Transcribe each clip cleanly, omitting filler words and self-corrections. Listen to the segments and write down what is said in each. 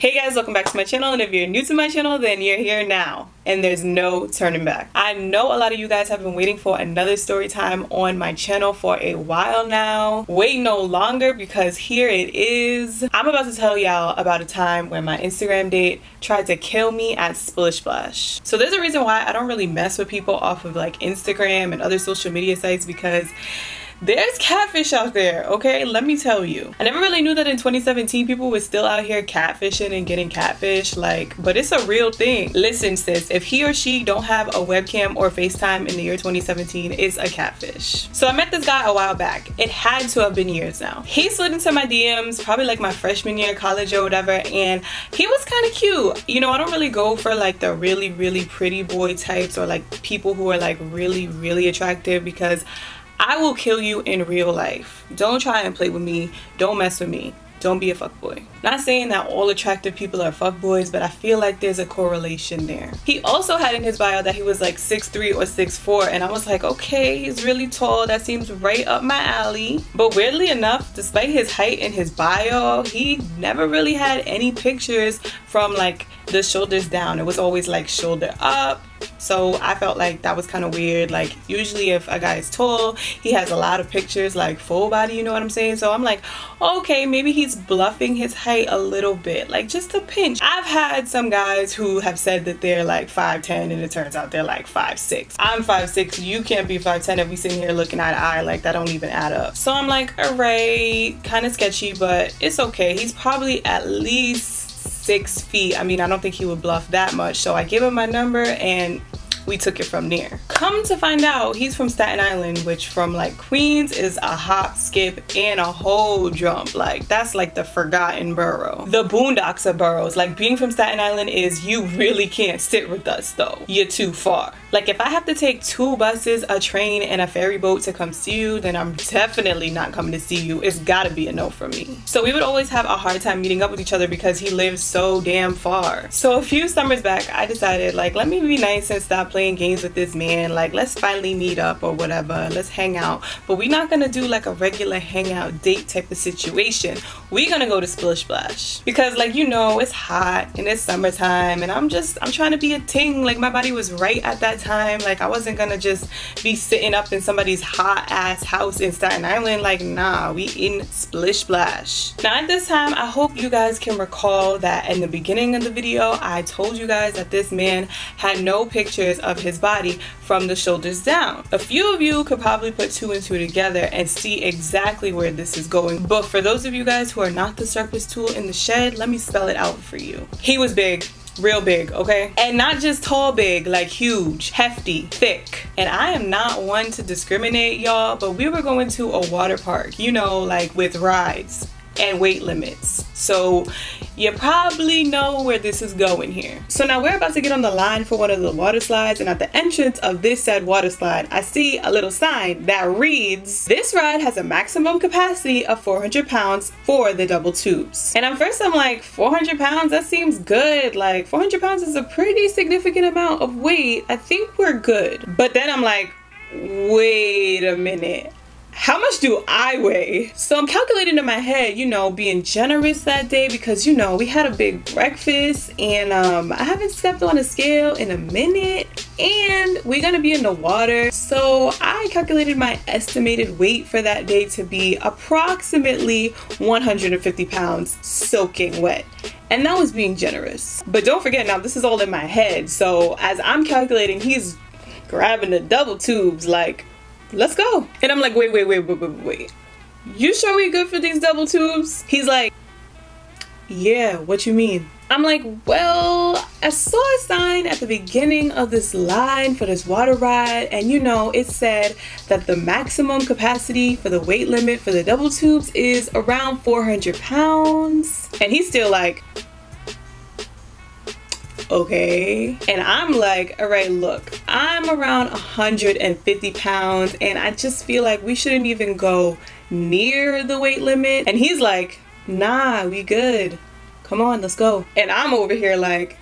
Hey guys, welcome back to my channel, and if you're new to my channel, then you're here now and there's no turning back. I know a lot of you guys have been waiting for another story time on my channel for a while now. Wait no longer, because here it is. I'm about to tell y'all about a time when my Instagram date tried to kill me at Splish Splash. So there's a reason why I don't really mess with people off of like Instagram and other social media sites, because there's catfish out there, okay? Let me tell you. I never really knew that in 2017 people were still out here catfishing and getting catfish, like, but it's a real thing. Listen sis, if he or she don't have a webcam or FaceTime in the year 2017, it's a catfish. So I met this guy a while back. It had to have been years now. He slid into my DMs probably like my freshman year of college or whatever, and he was kind of cute. You know, I don't really go for like the really pretty boy types or like people who are like really attractive, because I will kill you in real life. Don't try and play with me. Don't mess with me. Don't be a fuckboy. Not saying that all attractive people are fuckboys, but I feel like there's a correlation there. He also had in his bio that he was like 6'3" or 6'4", and I was like, okay, he's really tall. That seems right up my alley. But weirdly enough, despite his height in his bio, he never really had any pictures from like the shoulders down. It was always like shoulder up. So I felt like that was kind of weird. Like usually if a guy is tall, he has a lot of pictures like full body, you know what I'm saying? So I'm like, okay, maybe he's bluffing his height a little bit, like just a pinch. I've had some guys who have said that they're like 5'10" and it turns out they're like 5'6". I'm 5'6", you can't be 5'10" if we sitting here looking eye to eye. Like that don't even add up. So I'm like, all right, kind of sketchy, but it's okay. He's probably at least 6 feet. I mean, I don't think he would bluff that much. So I gave him my number and we took it from there. Come to find out, he's from Staten Island, which from like Queens is a hop, skip, and a whole jump. Like that's like the forgotten borough. The boondocks of boroughs. Like being from Staten Island is, you really can't sit with us though. You're too far. Like if I have to take 2 buses, a train, and a ferry boat to come see you, then I'm definitely not coming to see you. It's gotta be a no from me. So we would always have a hard time meeting up with each other because he lives so damn far. So a few summers back, I decided like, let me be nice and stop playing games with this man. Like let's finally meet up or whatever. Let's hang out. But we're not gonna do like a regular hangout date type of situation. We're gonna go to Splish Splash. Because like, you know, it's hot and it's summertime and I'm trying to be a ting. Like my body was right at that time. Like I wasn't gonna just be sitting up in somebody's hot ass house in Staten Island. Like nah, we in Splish Splash. Now at this time, I hope you guys can recall that in the beginning of the video I told you guys that this man had no pictures of his body from the shoulders down. A few of you could probably put 2 and 2 together and see exactly where this is going. But for those of you guys who are not the circus tool in the shed, let me spell it out for you. He was big. Real big, okay? And not just tall big, like huge, hefty, thick. And I am not one to discriminate, y'all, but we were going to a water park, you know, like with rides and weight limits. So you probably know where this is going here. So now we're about to get on the line for one of the water slides, and at the entrance of this said water slide, I see a little sign that reads, this ride has a maximum capacity of 400 pounds for the double tubes. And at first I'm like, 400 pounds? That seems good. Like 400 pounds is a pretty significant amount of weight. I think we're good. But then I'm like, wait a minute. How much do I weigh? So I'm calculating in my head, you know, being generous that day because, you know, we had a big breakfast and I haven't stepped on a scale in a minute and we're gonna be in the water. So I calculated my estimated weight for that day to be approximately 150 pounds soaking wet. And that was being generous. But don't forget, now this is all in my head. So as I'm calculating, he's grabbing the double tubes like, let's go. And I'm like, wait. You sure we good for these double tubes? He's like, yeah, what you mean? I'm like, well, I saw a sign at the beginning of this line for this water ride, and you know, it said that the maximum capacity for the weight limit for the double tubes is around 400 pounds. And he's still like, okay. And I'm like, all right, look, I'm around 150 pounds and I just feel like we shouldn't even go near the weight limit. And he's like, nah, we good. Come on, let's go. And I'm over here like,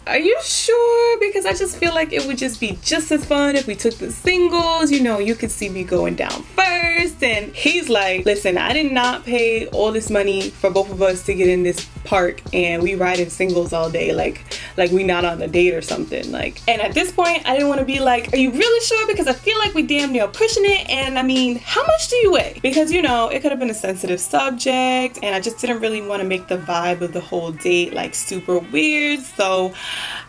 are you sure? Because I just feel like it would just be just as fun if we took the singles. You know, you could see me going down first. And he's like, listen, I did not pay all this money for both of us to get in this park and we ride in singles all day, like we not on a date or something. Like, and at this point I didn't want to be like, are you really sure? Because I feel like we damn near pushing it. And I mean, how much do you weigh? Because, you know, it could have been a sensitive subject and I just didn't really want to make the vibe of the whole date like super weird. So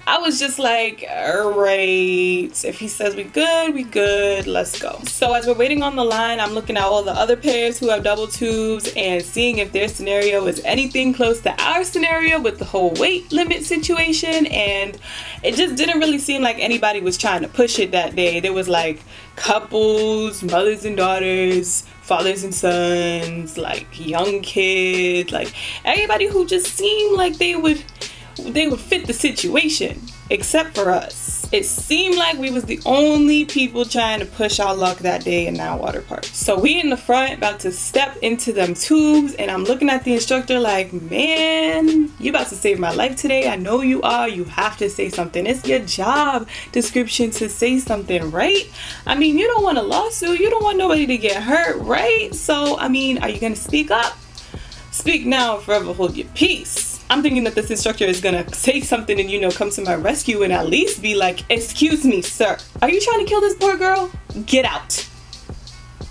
I was just like, all right, if he says we good, let's go. So as we're waiting on the line, I'm looking at all the other pairs who have double tubes and seeing if their scenario is anything close to our scenario with the whole weight limit situation. And it just didn't really seem like anybody was trying to push it that day. There was like couples, mothers and daughters, fathers and sons, like young kids, like everybody who just seemed like they would fit the situation, except for us. It seemed like we was the only people trying to push our luck that day in that water park. So we in the front about to step into them tubes and I'm looking at the instructor like, man, you about to save my life today. I know you are. You have to say something. It's your job description to say something, right? I mean, you don't want a lawsuit. You don't want nobody to get hurt, right? So, I mean, are you gonna speak up? Speak now or forever hold your peace. I'm thinking that this instructor is gonna say something and, you know, come to my rescue and at least be like, excuse me, sir, are you trying to kill this poor girl? Get out.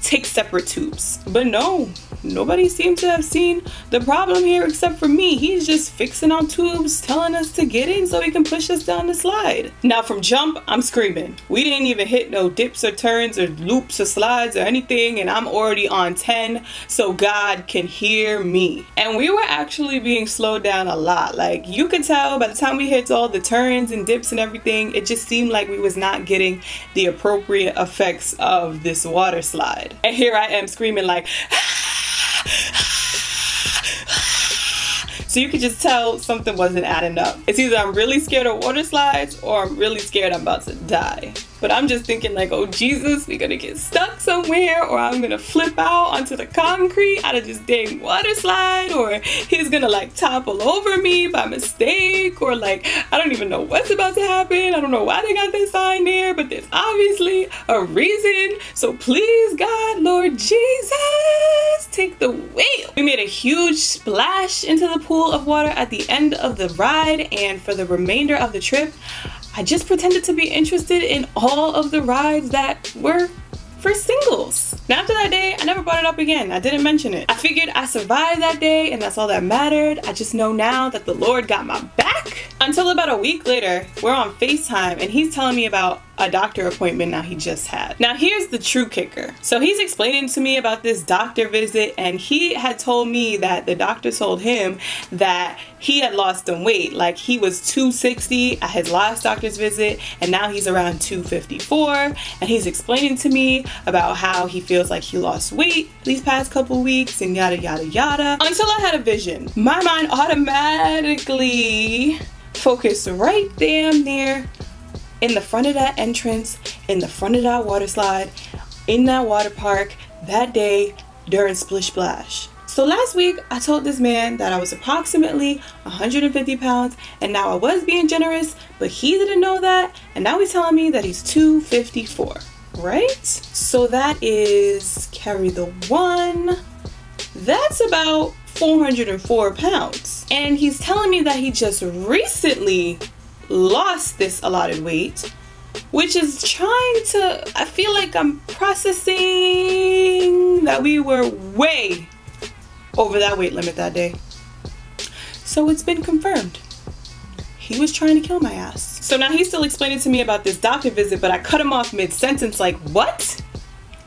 Take separate tubes. But no, nobody seems to have seen the problem here except for me. He's just fixing on tubes, telling us to get in so he can push us down the slide. Now from jump, I'm screaming. We didn't even hit no dips or turns or loops or slides or anything, and I'm already on 10, so God can hear me. And we were actually being slowed down a lot. Like, you could tell by the time we hit all the turns and dips and everything, it just seemed like we was not getting the appropriate effects of this water slide. And here I am screaming like, so you could just tell something wasn't adding up. It's either I'm really scared of water slides or I'm really scared I'm about to die. But I'm just thinking like, oh Jesus, we're gonna get stuck somewhere, or I'm gonna flip out onto the concrete out of this dang water slide, or he's gonna like topple over me by mistake, or like, I don't even know what's about to happen. I don't know why they got this sign there, but there's obviously a reason. So please God, Lord Jesus, take the wheel. We made a huge splash into the pool of water at the end of the ride, and for the remainder of the trip, I just pretended to be interested in all of the rides that were for singles. Now after that day, I never brought it up again. I didn't mention it. I figured I survived that day and that's all that mattered. I just know now that the Lord got my back. Until about a week later, we're on FaceTime and he's telling me about a doctor appointment now he just had. Now here's the true kicker. So he's explaining to me about this doctor visit, and he had told me that the doctor told him that he had lost some weight. Like, he was 260 at his last doctor's visit and now he's around 254, and he's explaining to me about how he feels like he lost weight these past couple weeks and yada yada yada, until I had a vision. My mind automatically focused right damn near in the front of that entrance, in the front of that water slide, in that water park that day during Splish Splash. So last week I told this man that I was approximately 150 pounds and now I was being generous, but he didn't know that, and now he's telling me that he's 254, right? So that is, carry the one, that's about 404 pounds. And he's telling me that he just recently lost this allotted weight, which is trying to, I feel like I'm processing that we were way over that weight limit that day. So it's been confirmed. He was trying to kill my ass. So now he's still explaining to me about this doctor visit, but I cut him off mid-sentence like, what?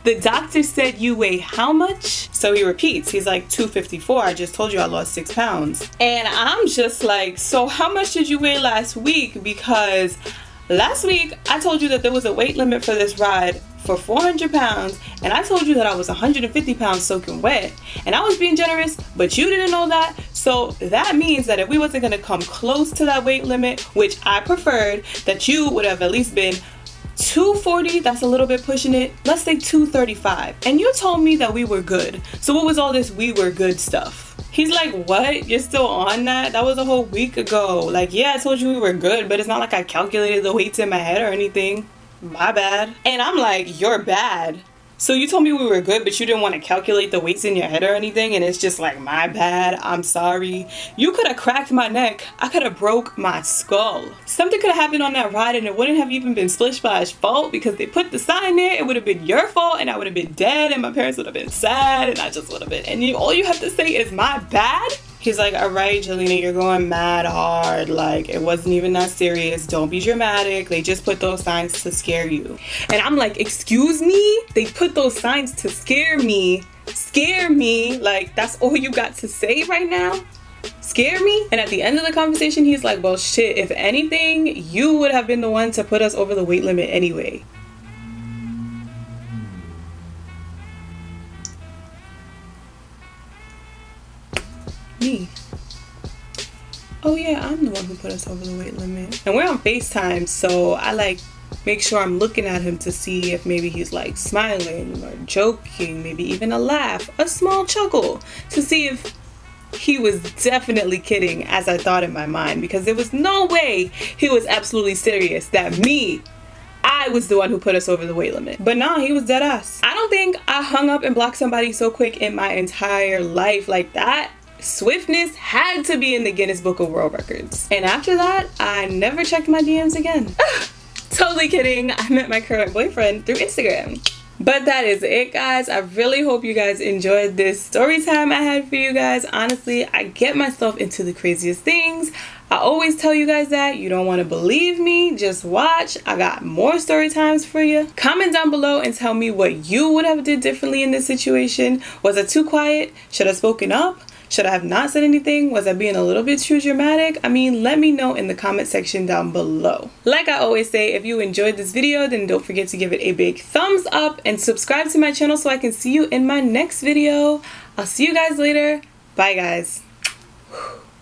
The doctor said you weigh how much? So he repeats, he's like 254, I just told you I lost 6 pounds. And I'm just like, so how much did you weigh last week? Because last week I told you that there was a weight limit for this ride for 400 pounds, and I told you that I was 150 pounds soaking wet, and I was being generous, but you didn't know that. So that means that if we wasn't gonna come close to that weight limit, which I preferred, that you would have at least been 240, that's a little bit pushing it, let's say 235, and you told me that we were good. So what was all this we were good stuff? He's like, what? You're still on that? That was a whole week ago. Like, yeah, I told you we were good, but it's not like I calculated the weights in my head or anything. My bad. And I'm like, you're bad. So you told me we were good, but you didn't want to calculate the weights in your head or anything, and it's just like, my bad, I'm sorry. You could have cracked my neck. I could have broke my skull. Something could have happened on that ride and it wouldn't have even been Splish Splash's fault because they put the sign there. It would have been your fault and I would have been dead and my parents would have been sad and I just would have been, and all you have to say is my bad? He's like, all right, Jelena, you're going mad hard. Like, it wasn't even that serious. Don't be dramatic. They just put those signs to scare you. And I'm like, excuse me? They put those signs to scare me? Scare me? Like, that's all you got to say right now? Scare me? And at the end of the conversation, he's like, well, shit, if anything, you would have been the one to put us over the weight limit anyway. Me. Oh yeah, I'm the one who put us over the weight limit. And we're on FaceTime, so I like make sure I'm looking at him to see if maybe he's like smiling or joking, maybe even a laugh, a small chuckle, to see if he was definitely kidding, as I thought in my mind, because there was no way he was absolutely serious that I was the one who put us over the weight limit. But nah, he was dead ass. I don't think I hung up and blocked somebody so quick in my entire life. Like, that swiftness had to be in the Guinness Book of World Records. And after that, I never checked my DMs again. Totally kidding. I met my current boyfriend through Instagram. But that is it, guys. I really hope you guys enjoyed this story time I had for you guys. Honestly, I get myself into the craziest things. I always tell you guys that. You don't want to believe me, just watch. I got more story times for you. Comment down below and tell me what you would have did differently in this situation. Was I too quiet? Should I have spoken up? Should I have not said anything? Was I being a little bit too dramatic? I mean, let me know in the comment section down below. Like I always say, if you enjoyed this video, then don't forget to give it a big thumbs up and subscribe to my channel so I can see you in my next video. I'll see you guys later. Bye, guys.